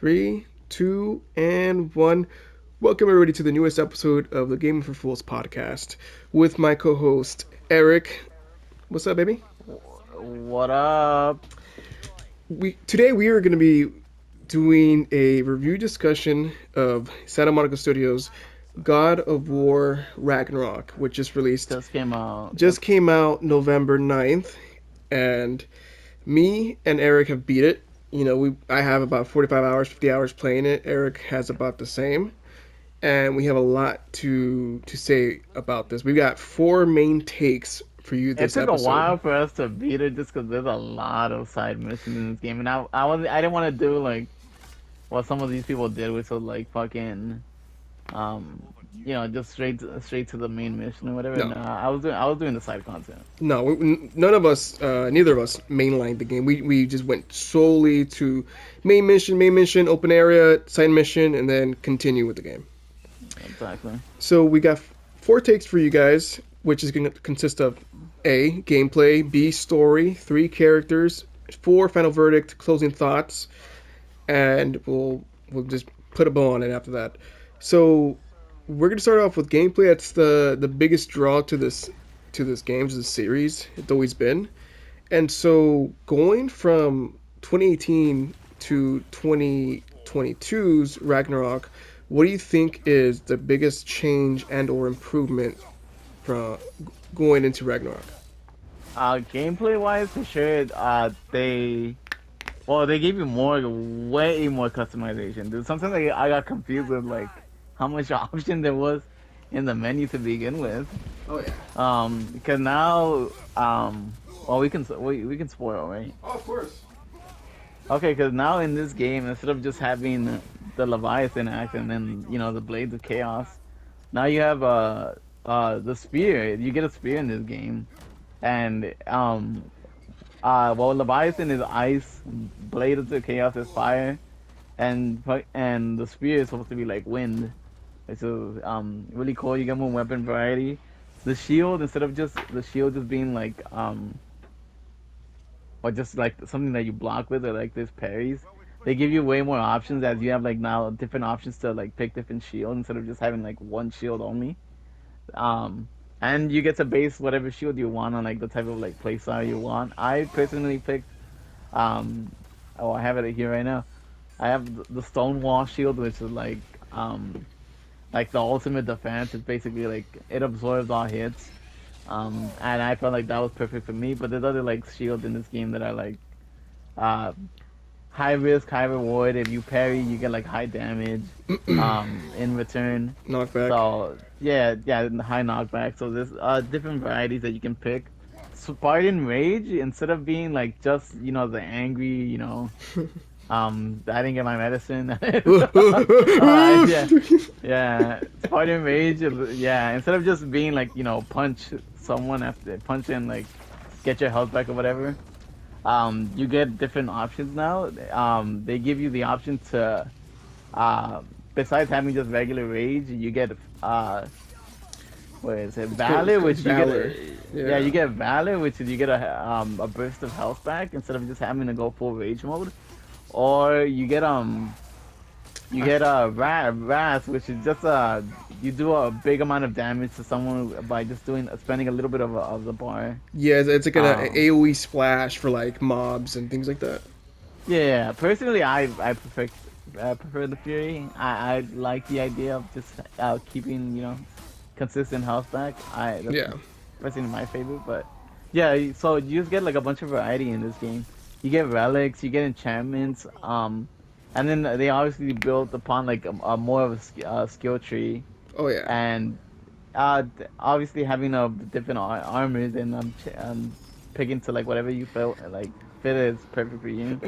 Three, two, and one. Welcome everybody to the newest episode of the Gaming for Fools podcast with my co-host Eric. What's up, baby? What up? Today we are going to be doing a review discussion of Santa Monica Studios' God of War Ragnarok, which Just came out. Yep. just came out November 9th, and me and Eric have beat it. I have about 45 hours, 50 hours playing it. Eric has about the same, and we have a lot to say about this. We've got four main takes for you It this took a episode. while for us to beat it just because there's a lot of side missions in this game, and I didn't want to do like what some of these people did, which was like fucking just straight to the main mission or whatever. No, No, I was doing the side content. no, none of us, neither of us, mainlined the game. We just went solely to main mission, open area, side mission, and then continue with the game. Exactly. So we got four takes for you guys, which is going to consist of A, gameplay, B, story, three characters, four, final verdict, closing thoughts, and we'll just put a bow on it after that. So we're gonna start off with gameplay. That's the biggest draw to this game, to this series. It's always been. And so going from 2018 to 2022's Ragnarok, what do you think is the biggest change and or improvement from going into Ragnarok? Gameplay wise, for sure. They gave you way more customization. Dude, sometimes I got confused with like how much option there was in the menu to begin with. Oh yeah. Because now, well, we can spoil, right? Oh, of course. Okay, because now in this game, instead of just having the Leviathan act and then the Blades of Chaos, now you have the spear. You get a spear in this game, and well, Leviathan is ice, Blade of the Chaos is fire, and the spear is supposed to be like wind. Which is really cool. You get more weapon variety. The shield, instead of just the shield just being like or just like something that you block with, or like this parries, they give you way more options, as you have like now different options to like pick different shields instead of just having like one shield only. Um, and you get to base whatever shield you want on like the type of like playstyle you want. I personally picked um oh, I have it here right now. I have the Stonewall shield, which is like the ultimate defense. It's basically like it absorbs all hits. And I felt like that was perfect for me. But there's other like shields in this game that are like uh high risk, high reward. If you parry, you get like high damage in return. Knockback. So yeah, high knockback. So there's different varieties that you can pick. Spartan Rage, instead of being like just the angry, I didn't get my medicine. Yeah, yeah. Spartan Rage, yeah. Instead of just being like, punch someone after punch and like get your health back or whatever, you get different options now. They give you the option to, besides having just regular rage, you get what is it, It's Valor, called which you get Valor. yeah, Yeah. you get Valor, which is you get a burst of health back instead of just having to go full rage mode. Or you get Wrath, which is just you do a big amount of damage to someone by just spending a little bit of the bar. Yeah, it's like an Um, AOE splash for like mobs and things like that. yeah, personally, I prefer the Fury. I like the idea of just keeping consistent health back. That's Yeah. personally my favorite, but yeah, so you just get like a bunch of variety in this game. You get relics, you get enchantments, and then they obviously built upon like a more of a skill tree, Oh yeah. and obviously having a different armors, and picking to like whatever you felt like fit is perfect for you.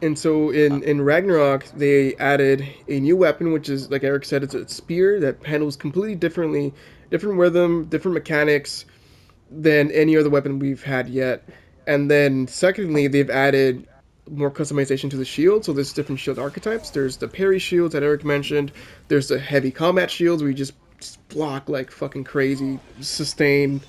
And so Uh, in Ragnarok, they added a new weapon, which is like Eric said, it's a spear that handles completely differently, different rhythm, different mechanics than any other weapon we've had yet. And then secondly, they've added more customization to the shield. So there's different shield archetypes. There's the parry shields that Eric mentioned. There's the heavy combat shields where you just block like fucking crazy, sustain.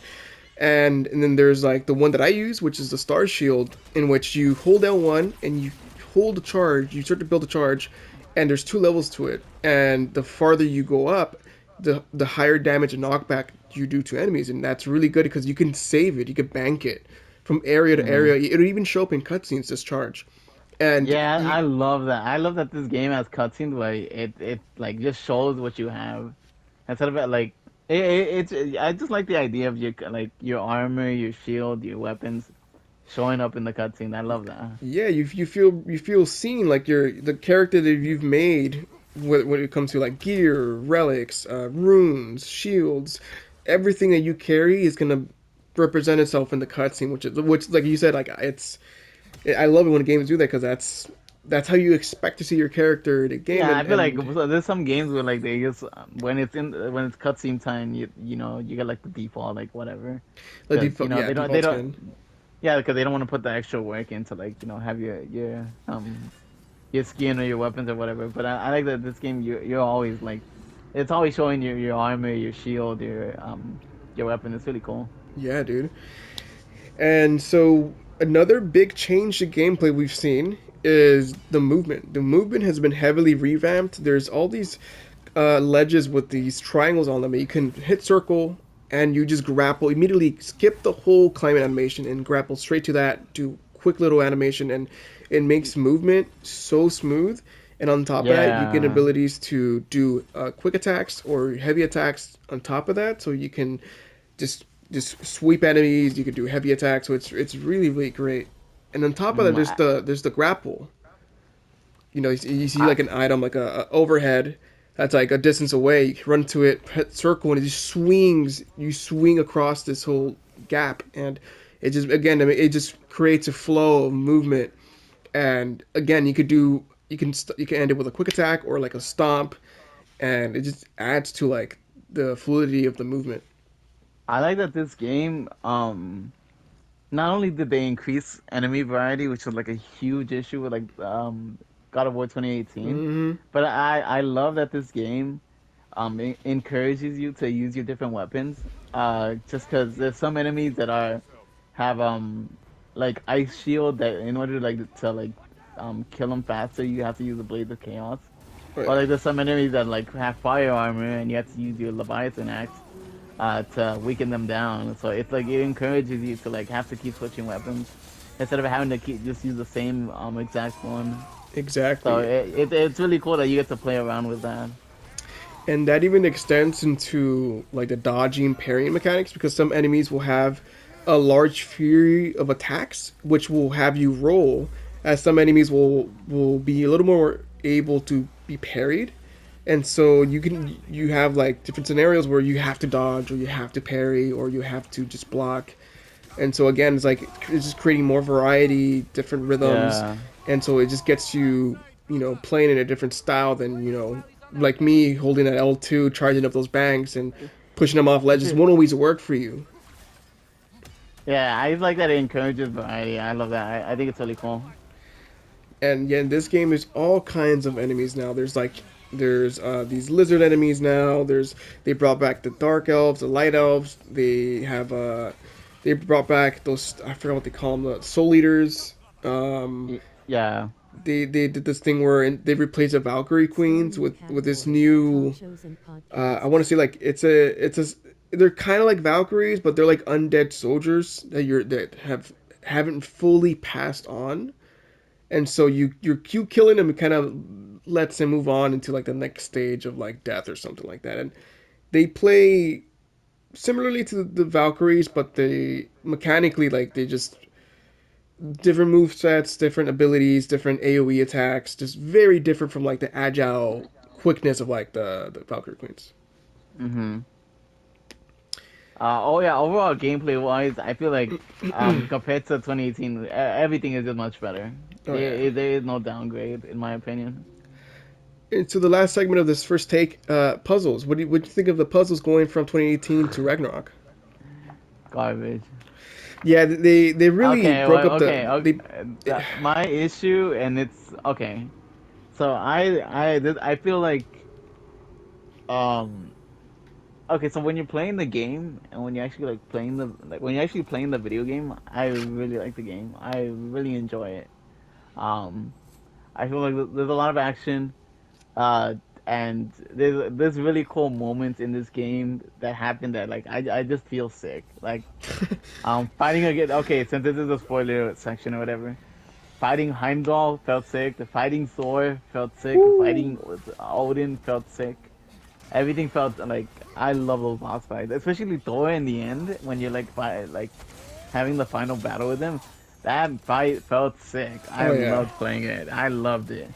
And then there's like the one that I use, which is the star shield, in which you hold down one and you pull the charge, you start to build the charge, and there's two levels to it. And the farther you go up, the higher damage and knockback you do to enemies, and that's really good because you can save it, you can bank it from area to Mm-hmm. area. It'll even show up in cutscenes, this charge. And Yeah, you, I love that. I love that this game has cutscenes where it like just shows what you have instead of it like it's. I just like the idea of your like your armor, your shield, your weapons showing up in the cutscene. I love that. yeah, you feel seen, like you're the character that you've made when it comes to like gear, relics, runes, shields, everything that you carry is gonna represent itself in the cutscene, which like you said, like I love it when games do that because that's how you expect to see your character in a game, Yeah, I feel like and so there's some games where like they just when it's cutscene time, you know you get like the default like whatever, the because you default, know yeah, they default skin. don't yeah because they don't want to put the extra work into like you know have your skin or your weapons or whatever. But I like that this game you're always like it's always showing your armor, your shield, your weapon. It's really cool. Yeah, dude. And so another big change to gameplay we've seen is the movement. The movement has been heavily revamped. There's all these ledges with these triangles on them. You can hit circle and you just grapple immediately. Skip the whole climbing animation and grapple straight to that. Do quick little animation, and it makes movement so smooth. And on top of that, you get Yeah, abilities to do quick attacks or heavy attacks on top of that, so you can just just sweep enemies. You can do heavy attacks, so it's really really great. And on top of that, mm, there's the grapple. You see I, like an item like a overhead that's like a distance away. You can run to it, hit circle, and it just swings. You swing across this whole gap, and it just again, I mean, it just creates a flow of movement. And again, you can end it with a quick attack or like a stomp, and it just adds to like the fluidity of the movement. I like that this game not only did they increase enemy variety, which was like a huge issue with like God of War 2018, Hmm. but I love that this game encourages you to use your different weapons. Just because there's some enemies that are have like ice shield that in order to kill them faster, you have to use the Blades of Chaos. Oh Or yeah, like there's some enemies that like have fire armor and you have to use your Leviathan axe to weaken them down. So it's like it encourages you to like have to keep switching weapons instead of having to keep just use the same exact one. So exactly. it's really cool that you get to play around with that. And that even extends into like the dodging and parrying mechanics, because some enemies will have a large fury of attacks which will have you roll, as some enemies will be a little more able to be parried. And so you have like different scenarios where you have to dodge or you have to parry or you have to just block. And so again, it's just creating more variety, different rhythms, Yeah. and so it just gets you, playing in a different style than, like me holding that L2, charging up those banks and pushing them off ledges won't always work for you. Yeah, I like that it encourages variety. I love that. I think it's really cool. And yeah, in this game there's all kinds of enemies now. There's these lizard enemies now. They brought back the dark elves, the light elves. They brought back those, I forgot what they call them, the soul eaters. Um, Yeah. they did this thing where they replaced the Valkyrie Star queens new with this category, top new. shows and I want to podcasts. say like they're kind of like Valkyries, but they're like undead soldiers that haven't fully passed on, and so you killing them kind of lets them move on into like the next stage of like death or something like that. And they play similarly to the Valkyries, but they mechanically, like, they just different move sets, different abilities, different AoE attacks, just very different from like the agile quickness of like the Valkyrie Queens. Mm-hmm. Oh yeah, overall gameplay wise, I feel like compared to 2018, everything is just much better. Oh yeah. There is no downgrade in my opinion. And so the last segment of this first take, puzzles. What do you think of the puzzles going from 2018 to Ragnarok? Garbage. Yeah, they really Okay, broke well, up okay, the okay. they. My issue, and it's okay. So I feel like um okay. So when you're playing the game and when you're actually when you're actually playing the video game, I really like the game. I really enjoy it. Um, I feel like there's a lot of action. Uh, and there's really cool moments in this game that happen that like I just feel sick. Like fighting again. Okay, since this is a spoiler section or whatever, fighting Heimdall felt sick. The fighting Thor felt sick. Woo! Fighting Odin felt sick. Everything felt like I love those boss fights, especially Thor in the end when you're like like having the final battle with him. That fight felt sick. I Oh yeah. loved playing it. I loved it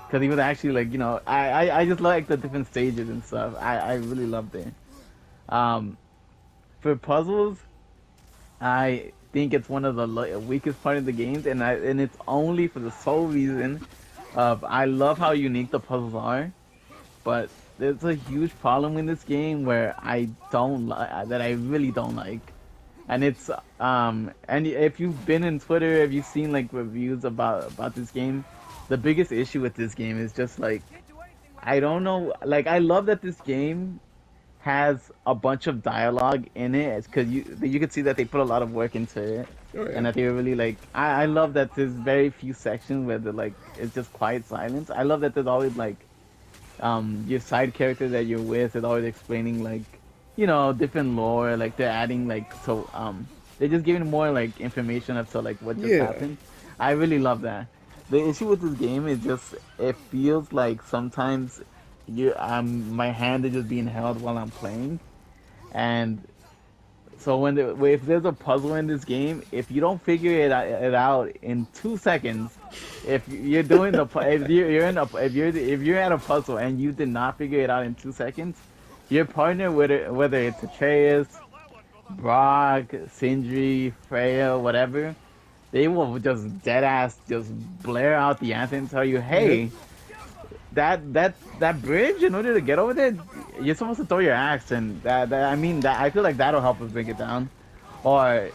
because he was actually like I just like the different stages and stuff. I really loved it. Um, for puzzles, I think it's one of the weakest part of the games, and it's only for the sole reason of I love how unique the puzzles are, but there's a huge problem in this game where I don't like that I really don't like, and it's and if you've been in Twitter, if you've seen like reviews about this game, the biggest issue with this game is just like I don't know, like I love that this game has a bunch of dialogue in it because you can see that they put a lot of work into it Oh yeah. and that they were really like I love that there's very few sections where they're like it's just quiet silence. I love that there's always like your side character that you're with is always explaining like different lore, like they're adding like they're just giving more like information as to like what just Yeah. happened. I really love that. The issue with this game is just it feels like sometimes you my hand is just being held while I'm playing, and so if there's a puzzle in this game, if you don't figure it out in 2 seconds, if you're doing the if you're in a if you're at a puzzle and you did not figure it out in 2 seconds, your partner, whether it's Atreus, Brock, Sindri, Freya, whatever, they will just dead ass just blare out the answer and tell you, Yep. hey, that bridge in order to get over there, you're supposed to throw your axe, and I mean that I feel like that'll help us break it down. Or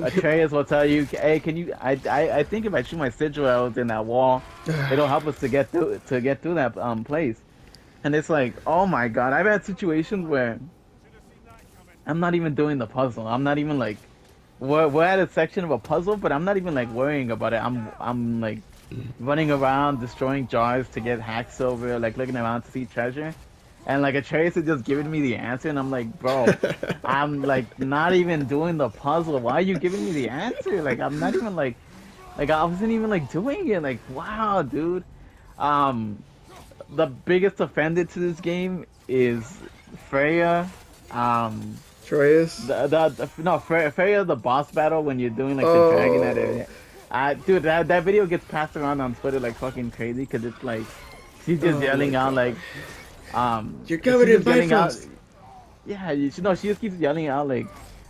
Atreus will tell you, hey, can you? I think if I shoot my sigil arrows in that wall, it'll help us to get through that place. And it's like, oh my God, I've had situations where I'm not even doing the puzzle. I'm not even like we're at a section of a puzzle, but I'm not even like worrying about it. I'm like running around destroying jars to get hack silver, like looking around to see treasure. And like a trace is just giving me the answer, and I'm like, bro, I'm like not even doing the puzzle. Why are you giving me the answer? Like I'm not even like I wasn't even like doing it. Like wow, dude. Um, the biggest offender to this game is Freya. Um, Troyus. no Freya the boss battle when you're doing like the dragon at Oh. it. Dude, that video gets passed around on Twitter like fucking crazy because it's like she's just Oh my yelling out god. like You're covered she's in just yelling out Bifrost. yeah no she just keeps yelling out like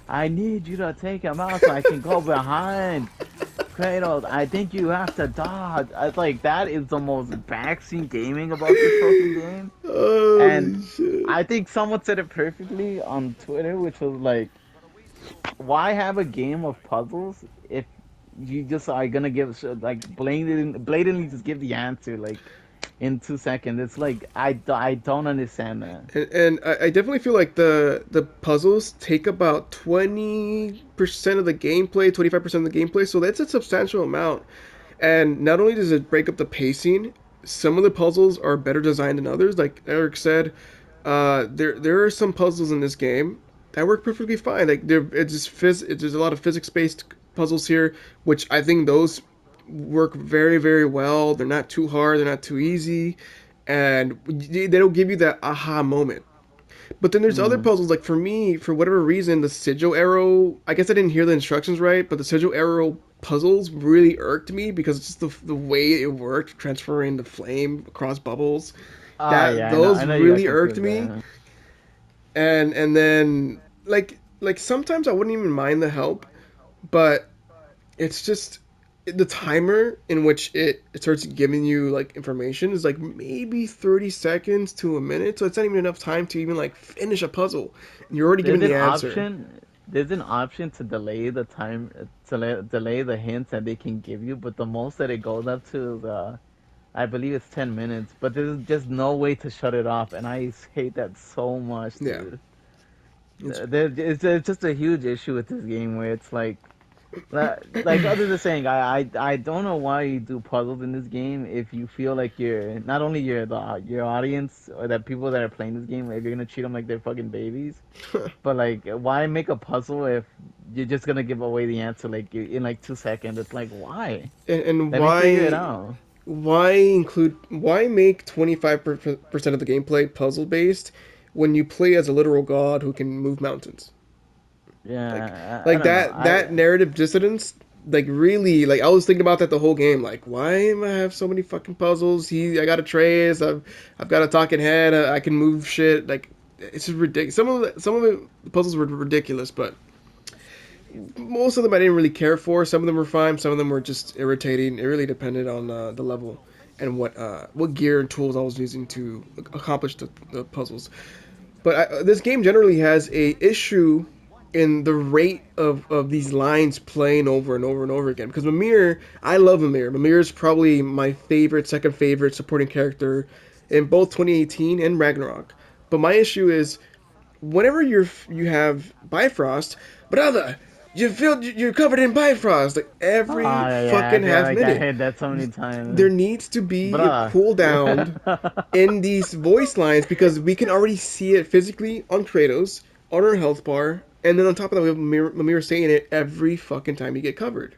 I need you to take him out so I can go behind Kratos. I think you have to dodge. I like that is the most backseat gaming about this fucking game. And Holy shit. I think someone said it perfectly on Twitter, which was like, why have a game of puzzles if you just are gonna give like blatantly just give the answer like in 2 seconds? It's like I don't understand that. And I definitely feel like the puzzles take about 20% of the gameplay, 25% of the gameplay, so that's a substantial amount. And not only does it break up the pacing, some of the puzzles are better designed than others. Like Eric said, there are some puzzles in this game that work perfectly fine. Like there's a lot of physics based puzzles here, which I think those work very very well. They're not too hard, they're not too easy, and they don't give you that aha moment. But then there's other Mm. puzzles, like for me, for whatever reason, the sigil arrow, I guess I didn't hear the instructions right, but the sigil arrow puzzles really irked me because it's just the way it worked, transferring the flame across bubbles. Ah, That yeah, those I know you got really irked confused me. there. And then like sometimes I wouldn't even mind the help, but it's just the timer in which it starts giving you like information is like maybe 30 seconds to a minute, so it's not even enough time to even like finish a puzzle and you're already There's given an the answer. option. There's an option to delay the time delay the hints that they can give you, but the most that it goes up to is I believe it's 10 minutes. But there's just no way to shut it off, and I hate that so much, Yeah, dude. it's It's just a huge issue with this game where it's like. Like other than saying, I don't know why you do puzzles in this game if you feel like you're not only your audience or that people that are playing this game if you're gonna treat them like they're fucking babies, but like why make a puzzle if you're just gonna give away the answer like in like 2 seconds? It's like why? And Let me figure it out. why make 25% of the gameplay puzzle based when you play as a literal god who can move mountains? Like I like don't know. that narrative dissonance, like really, like I was thinking about that the whole game. Like, why am I have so many fucking puzzles? I got Atreus. I've got a talking head. I can move shit. Like, it's just ridiculous. Some of the puzzles were ridiculous, but most of them I didn't really care for. Some of them were fine. Some of them were just irritating. It really depended on the level and what gear and tools I was using to accomplish the puzzles. But this game generally has a issue in the rate of these lines playing over and over and over again. Because Mimir, I love Mimir. Mimir is probably my favorite, second favorite supporting character in both 2018 and Ragnarok. But my issue is whenever you have Bifrost, brother, you're covered in Bifrost like every Ah, yeah, I fucking feel half like I minute. heard that so many There times, needs to be a bruh. cooldown in these voice lines because we can already see it physically on Kratos, on our health bar, and then on top of that, we have Mimir saying it every fucking time you get covered.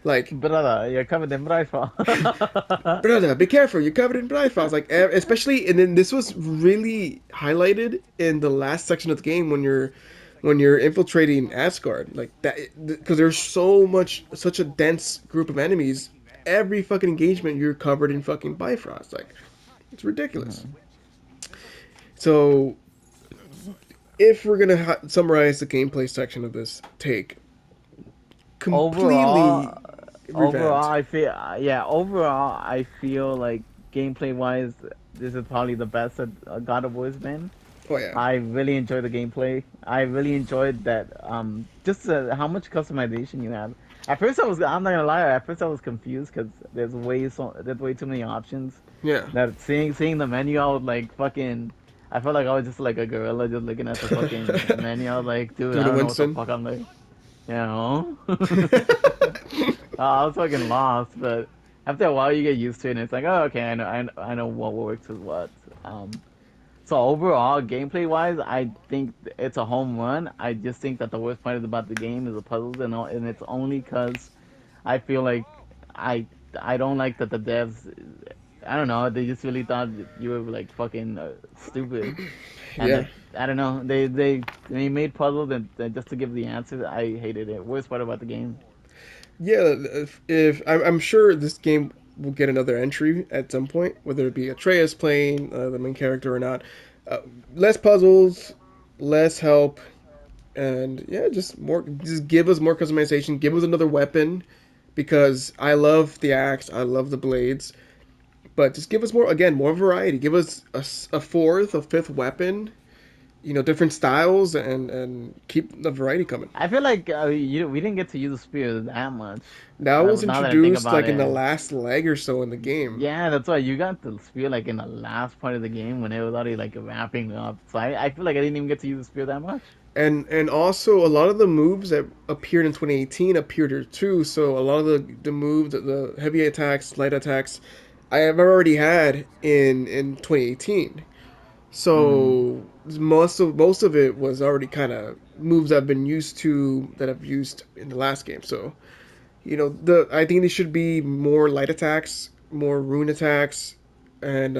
Like, Brother, you're covered in rifle. brother, be careful, you're covered in Bifrost. Like, especially, and then this was really highlighted in the last section of the game when you're infiltrating Asgard, like that, because there's such a dense group of enemies. Every fucking engagement, you're covered in fucking Bifrost. Like, it's ridiculous. Mhm. So if we're gonna summarize the gameplay section of this take, completely Overall, revamped. overall, I feel like gameplay wise, this is probably the best that God of War has been. Oh yeah, I really enjoy the gameplay. I really enjoyed that. Just how much customization you have. At first, I'm not gonna lie. At first, I was confused because there's way too many options. yeah. That seeing the menu, I was like fucking. I felt like I was just like a gorilla just looking at the fucking menu. I was like, dude, Doing I a don't know what the Winston. fuck I'm like. You know? I was fucking lost, but after a while, you get used to it, and it's like, oh, okay, I know what works with what. Um, so overall, gameplay wise, I think it's a home run. I just think that the worst part about the game is the puzzles, and it's only because I feel like I I don't like that the devs. I don't know. They just really thought you were like fucking stupid, and Yeah, that I don't know. They made puzzles and just to give the answer. I hated it. Worst part about the game. yeah. If I'm sure this game will get another entry at some point, whether it be Atreus playing the main character or not. Uh, Less puzzles, less help, and yeah, just give us more customization. Give us another weapon because I love the axe, I love the blades, but just give us more again, more variety. Give us a fourth, a fifth weapon, different styles, and keep the variety coming. I feel like we didn't get to use the spear that much. That was Now that I think introduced about like in the it, last leg or so in the game. yeah, that's why you got the spear like in the last part of the game when it was already like wrapping up. So I feel like I didn't even get to use the spear that much. And also a lot of the moves that appeared in 2018 appeared here too. So a lot of the moves, the heavy attacks, light attacks, I have already had in 2018. Mm. So most of it was already kind of moves I've been used to that I've used in the last game. So I think they should be more light attacks, more rune attacks, and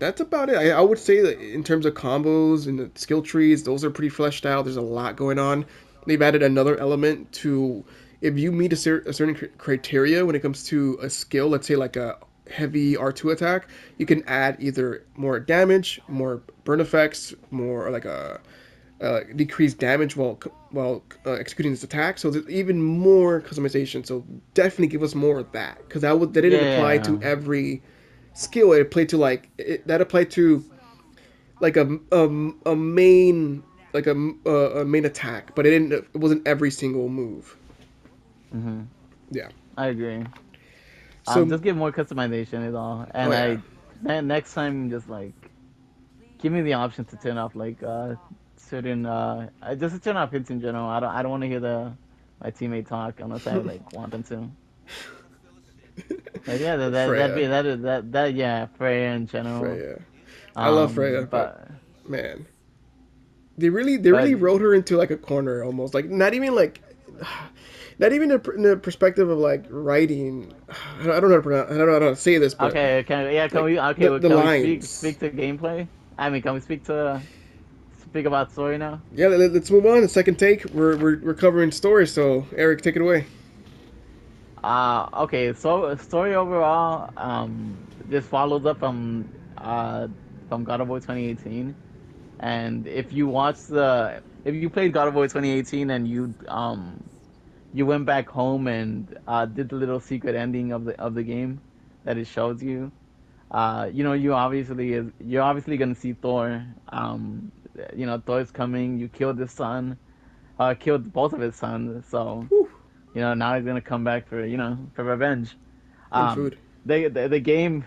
that's about it. I would say that in terms of combos and the skill trees, those are pretty fleshed out. There's a lot going on. They've added another element to if you meet a certain criteria when it comes to a skill, let's say like a heavy R2 attack, you can add either more damage, more burn effects, more like a decreased damage while executing this attack. So there's even more customization. So definitely give us more of that because that didn't apply to Yeah. every skill. It applied to that applied to like a main a main attack, but it wasn't every single move. Hmm. Yeah. I agree. So Just give more customization is all, oh and yeah. next time just like give me the option to turn off like certain just to turn off hits in general. I don't want to hear my teammate talk unless I like want them to. But yeah, that'd Freya. be that yeah, Freya in general. Freya. I love Freya, but But man, they really but wrote her into like a corner almost. Like not even like not even in the perspective of like writing. I don't know how to pronounce, I don't know how to say this, but okay, can like we okay the can we speak lines. speak to gameplay? I mean, can we speak about story now? Yeah, let's move on. The second take. We're covering story, so Eric, take it away. Okay, so story overall, this follows up from God of War 2018. And if you played God of War 2018 and you went back home and did the little secret ending of the game that it shows you, you're obviously gonna see Thor. Thor's coming. You killed his son, killed both of his sons. So Whew. now he's gonna come back for for revenge. And Um, food. the game,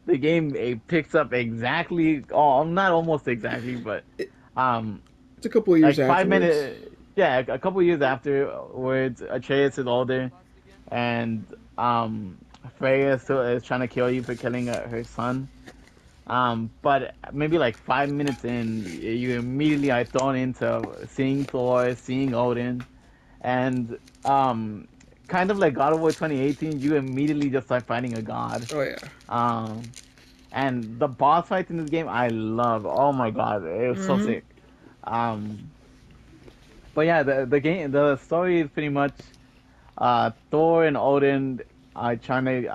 the game picks up exactly, oh, not almost exactly, but It, um, it's a couple of years like afterwards. yeah, a couple years afterwards, Atreus is older, and Freya still is trying to kill you for killing her son. But maybe like 5 minutes in, you immediately are thrown into seeing Thor, seeing Odin, and kind of like God of War 2018, you immediately just start fighting a god. Oh yeah. Um, and the boss fights in this game, I love. Oh my god, it was so Mm-hmm. sick. Um, but yeah, the story is pretty much Thor and Odin are trying to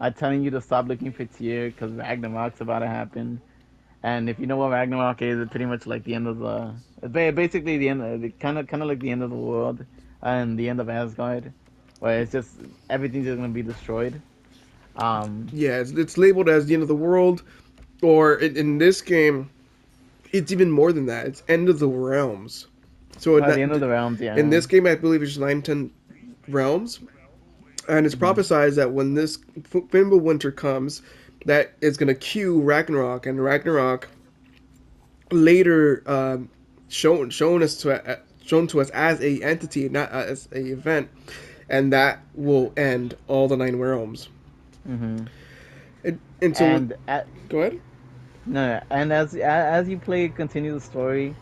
are telling you to stop looking for Tyr because Ragnarok's about to happen. And if you know what Ragnarok is, it's pretty much like the end of basically the end, kind of like the end of the world and the end of Asgard, where it's just everything's just gonna be destroyed. Um, Yeah, it's labeled as the end of the world, or in this game, it's even more than that. It's end of the realms. So by the end of the realms, in yeah. this game, I believe it's 9, 10 realms, and it's Hmm. prophesized that when this Fimbulwinter comes, that is going to cue Ragnarok, and Ragnarok later shown to us as a entity, not as a event, and that will end all the 9 realms. Hmm. And so, And at, go ahead. no, and as you continue the story,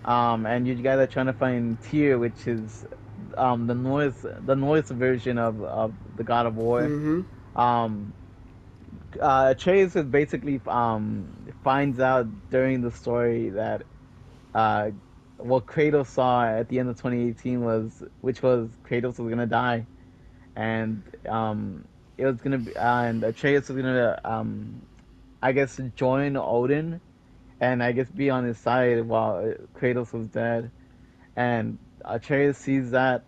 and you guys are trying to find Tyr, which is the Norse version of the God of War. Mm-hmm. Um, Chase is basically finds out during the story that uh what Kratos saw at the end of 2018 was Kratos was gonna die, and it was gonna be and Atreus was gonna I guess join Odin and I guess be on his side while Kratos was dead, and Atreus sees that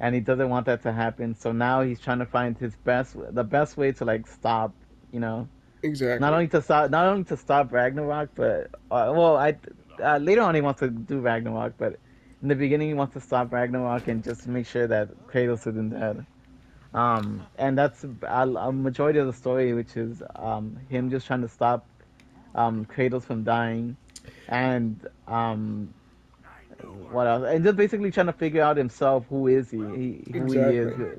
and he doesn't want that to happen, so now he's trying to find the best way to like stop, you know, Exactly. not only to stop Ragnarok, but well, I later on he wants to do Ragnarok, but in the beginning he wants to stop Ragnarok and just make sure that Kratos isn't dead. And that's a majority of the story, which is him just trying to stop Kratos from dying, and what else? And just basically trying to figure out himself, who he is, Exactly.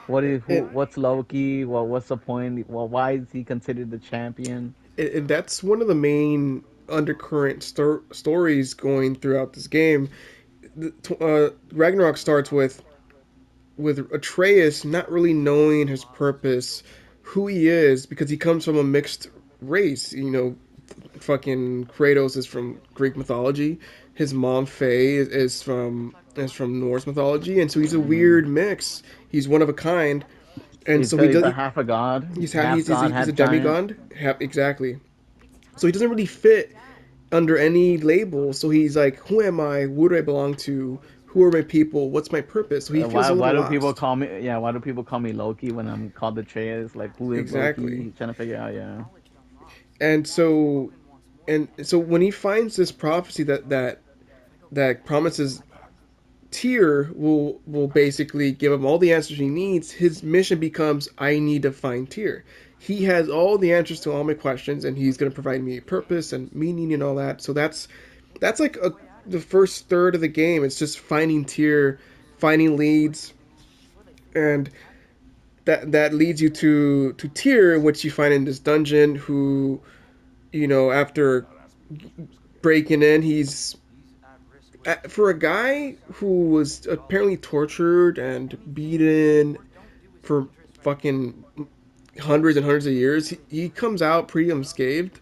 And, what's Loki, what's the point, why is he considered the champion? and that's one of the main undercurrent stories going throughout this game. Ragnarok starts with Atreus not really knowing his purpose, who he is, because he comes from a mixed race. Fucking Kratos is from Greek mythology. His mom Faye is from Norse mythology, and so he's a Hmm. weird mix. He's one of a kind, and so he He's does. a half a god, half He's god, he's a half giant. demigod. Exactly. So he doesn't really fit under any label. So he's like, who am I? Who do I belong to? Who are my people? What's my purpose? So he feels a Why little do people lost. call me? Yeah, why do people call me Loki when I'm called Atreus? Like, who is Exactly. Loki? Trying to figure out. Yeah. And so when he finds this prophecy that promises Tyr will basically give him all the answers he needs, his mission becomes I need to find Tyr. He has all the answers to all my questions, and he's going to provide me purpose and meaning and all that. So that's like the first third of the game. It's just finding Tyr, finding leads, and that leads you to Tyr, which you find in this dungeon. Who, after breaking in, he's for a guy who was apparently tortured and beaten for fucking hundreds and hundreds of years. He comes out pretty unscathed.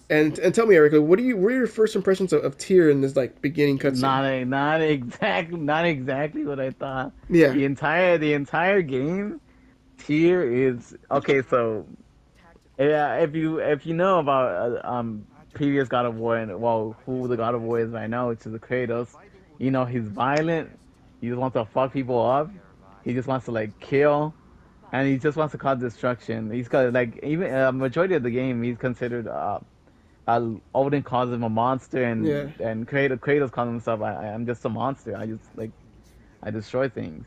And tell me, Erica, what are your first impressions of Tyr in this like beginning cutscene? Not exactly what I thought. Yeah. The entire game tier is okay. So yeah, if you know about previous God of War and well who the God of War is right now, which is the Kratos, you know he's violent. He just wants to fuck people up. He just wants to like kill, and he just wants to cause destruction. He's got like even majority of the game he's considered Odin calls him a monster, Yeah. and Kratos calls himself I'm just a monster. I just like I destroy things.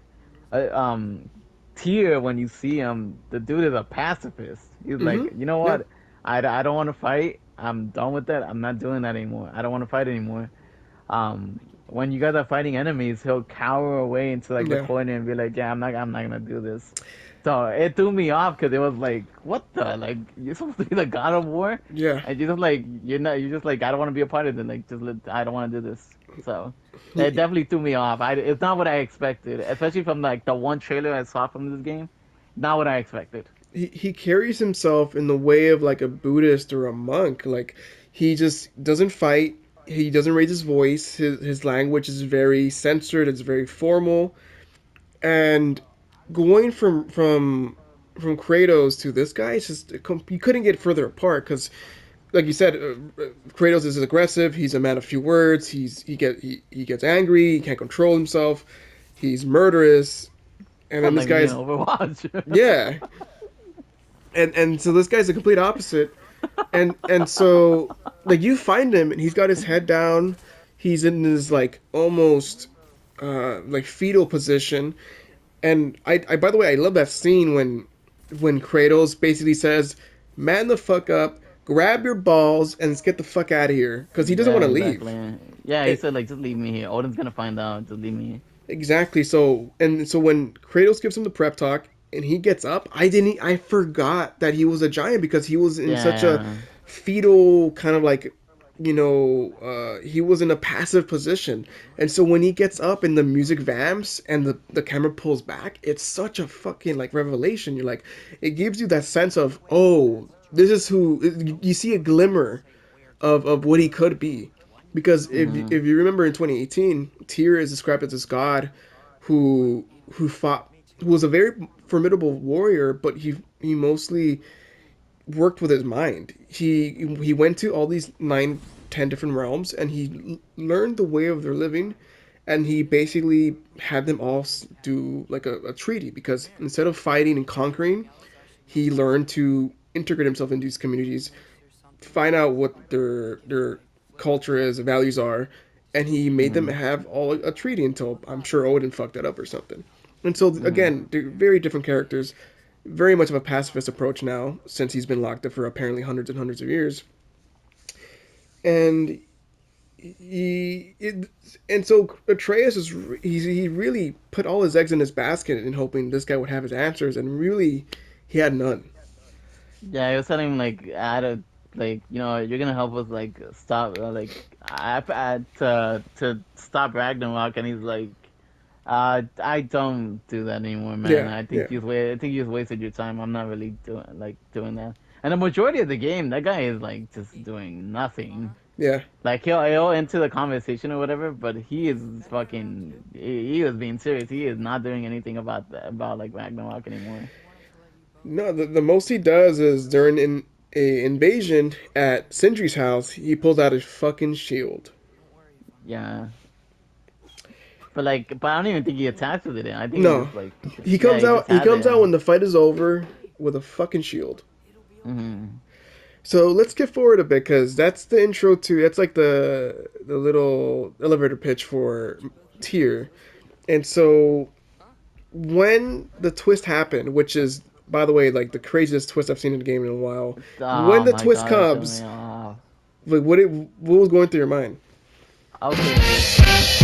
Uh, um, Tyr, when you see him, the dude is a pacifist. He's Mm-hmm. like, you know Yeah. what? I don't want to fight. I'm done with that. I'm not doing that anymore. I don't want to fight anymore. When you guys are fighting enemies, he'll cower away into like the Yeah. corner and be like, yeah, I'm not gonna do this. So it threw me off because it was like, what the like you're supposed to be the God of War, Yeah. and you're just like you're not. You're just like I don't want to be a part of it. Like I don't want to do this. So it He, definitely threw me off. It's not what I expected, especially from like the one trailer I saw from this game. Not what I expected. he carries himself in the way of like a Buddhist or a monk. Like he just doesn't fight. He doesn't raise his voice. His language is very censored. It's very formal. And going from Kratos to this guy, it's just you couldn't get further apart because, like you said, Kratos is aggressive. He's a man of few words. He gets angry. He can't control himself. He's murderous. And then Sounds this like me in guy's Overwatch. yeah, and so this guy's the complete opposite. And so like you find him and he's got his head down. He's in this like almost like fetal position. And I by the way, I love that scene when Kratos basically says, "Man the fuck up, grab your balls, and let's get the fuck out of here," because he doesn't Yeah, want to leave. exactly. Yeah, he It, said like just leave me here. Odin's gonna find out. Just leave me here. exactly. So when Kratos gives him the prep talk and he gets up, I forgot that he was a giant because he was in such a Yeah. fetal kind of like he was in a passive position. And so when he gets up and the music vamps and the camera pulls back, it's such a fucking like revelation. You're like, it gives you that sense of, oh, this is who you see a glimmer of what he could be. Because Hmm. if you remember in 2018, Tyr is described as this god who fought, who was a very formidable warrior, but he mostly worked with his mind. He went to all these 9, 10 different realms, and he learned the way of their living, and he basically had them all do like a treaty. Because instead of fighting and conquering, he learned to integrate himself into these communities, find out what their culture is, values are, and he made them Hmm. have all a treaty until I'm sure Odin fucked that up or something. And so Hmm. again, they're very different characters, very much of a pacifist approach now since he's been locked up for apparently hundreds and hundreds of years. And and so Atreus he really put all his eggs in his basket in hoping this guy would have his answers, and really he had none. Yeah, he was telling him like I had a like you know you're gonna help us like stop like I had to stop Ragnarok, and he's like I don't do that anymore, man. Yeah, yeah, I think you just wasted your time. I'm not really doing that. And the majority of the game, that guy is like just doing nothing. yeah. Like he'll enter the conversation or whatever, but he is fucking he was being serious. He is not doing anything about like Ragnarok anymore. No, the most he does is during a invasion at Sindri's house, he pulls out his fucking shield. Yeah. But I don't even think he attacks with it. I think he No, just like he yeah, comes he just out. He has comes out it. when the fight is over with a fucking shield. Hmm. So let's get forward a bit because that's the intro to. That's like the little elevator pitch for Tyr. And so when the twist happened, which is by the way like the craziest twist I've seen in a game in a while, when Oh the my twist god, it took me comes, off. like what was going through your mind? Okay.